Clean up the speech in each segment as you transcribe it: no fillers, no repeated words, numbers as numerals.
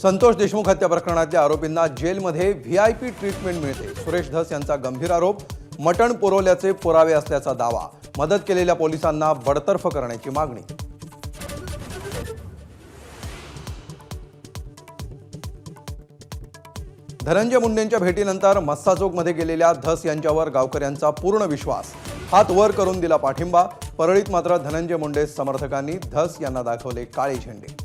संतोष देशमुख हत्या प्रकरणातल्या आरोपींना जेलमध्ये व्हीआयपी ट्रीटमेंट मिळते. सुरेश धस यांचा गंभीर आरोप. मटण पुरवल्याचे पुरावे असल्याचा दावा. मदत केलेल्या पोलिसांना बडतर्फ करण्याची मागणी. धनंजय मुंडेंच्या भेटीनंतर मस्साजोगमध्ये गेलेल्या धस यांच्यावर गावकऱ्यांचा पूर्ण विश्वास. हात वर करून दिला पाठिंबा. परळीत मात्र धनंजय मुंडे समर्थकांनी धस यांना दाखवले काळे झेंडे.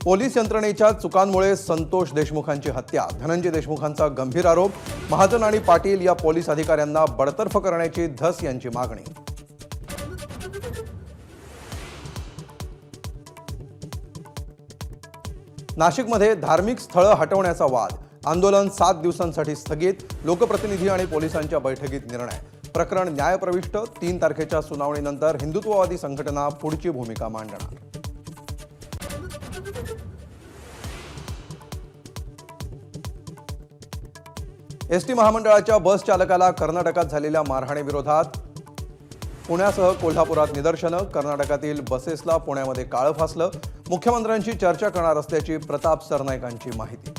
पोलीस यंत्रणेच्या चुकांमुळे संतोष देशमुखांची हत्या. धनंजय देशमुखांचा गंभीर आरोप. महाजन आणि पाटील या पोलीस अधिकाऱ्यांना बडतर्फ करण्याची धस यांची मागणी. नाशिकमध्ये धार्मिक स्थळं हटवण्याचा वाद. आंदोलन 7 दिवसांसाठी स्थगित. लोकप्रतिनिधी आणि पोलिसांच्या बैठकीत निर्णय. प्रकरण न्यायप्रविष्ट. 3 तारखेच्या सुनावणीनंतर हिंदुत्ववादी संघटना पुढची भूमिका मांडणार. एसटी महामंडळाच्या बस चालकाला कर्नाटकात झालेल्या मारहाणीविरोधात पुण्यासह कोल्हापुरात निदर्शनं. कर्नाटकातील बसेसला पुण्यामध्ये काळं फासलं. मुख्यमंत्र्यांशी चर्चा करणार असल्याची प्रताप सरनाईकांची माहिती.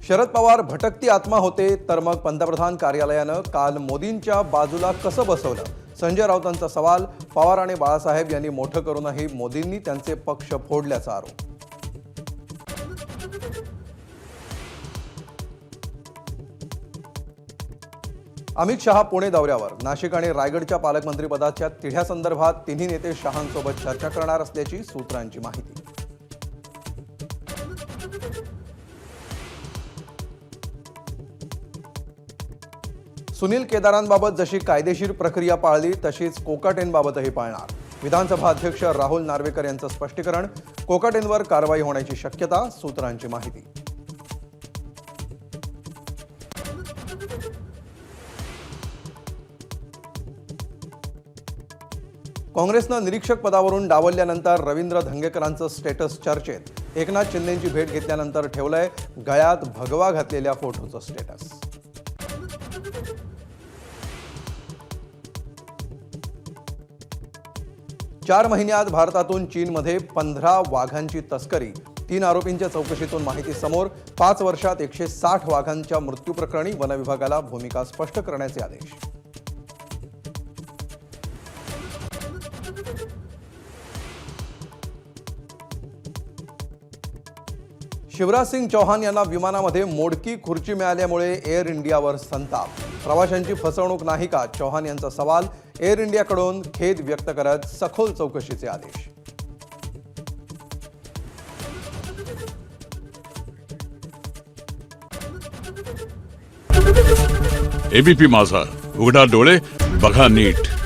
शरद पवार भटकती आत्मा होते तर मग पंतप्रधान कार्यालयानं काल मोदींच्या बाजूला कसं बसवलं? संजय राऊतांचा सवाल. पवार आणि बाळासाहेब यांनी मोठं करूनही मोदींनी त्यांचे पक्ष फोडल्याचा आरोप. अमित शहा पुणे दौऱ्यावर. नाशिक आणि रायगडच्या पालकमंत्रीपदाच्या तिढ्यासंदर्भात तिन्ही नेते शहांसोबत चर्चा करणार असल्याची सूत्रांची माहिती. सुनील केदारांबाबत जशी कायदेशीर प्रक्रिया पाळली तशीच कोकाटेंबाबतही पाळणार. विधानसभा अध्यक्ष राहुल नार्वेकर यांचं स्पष्टीकरण. कोकाटेंवर कारवाई होण्याची शक्यता. सूत्रांची माहिती. काँग्रेसनं निरीक्षक पदावरून डावलल्यानंतर रवींद्र धंगेकरांचं स्टेटस चर्चेत. एकनाथ शिंदेंची भेट घेतल्यानंतर ठेवलंय गळ्यात भगवा घातलेल्या फोटोचं स्टेटस. चार महिन्यात भारतातून चीनमध्ये 15 वाघांची तस्करी. 3 आरोपींच्या चौकशीतून माहिती समोर. 5 वर्षात 160 वाघांच्या मृत्यूप्रकरणी वनविभागाला भूमिका स्पष्ट करण्याचे आदेश. शिवराज सिंग चौहान यांना विमानामध्ये मोडकी खुर्ची मिळाल्यामुळे एअर इंडियावर संताप. प्रवाशांची फसवणूक नाही का? चौहान यांचा सवाल. एअर इंडियाकडून खेद व्यक्त करत सखोल चौकशीचे आदेश. एबीपी माझा, उघडा डोळे बघा नीट.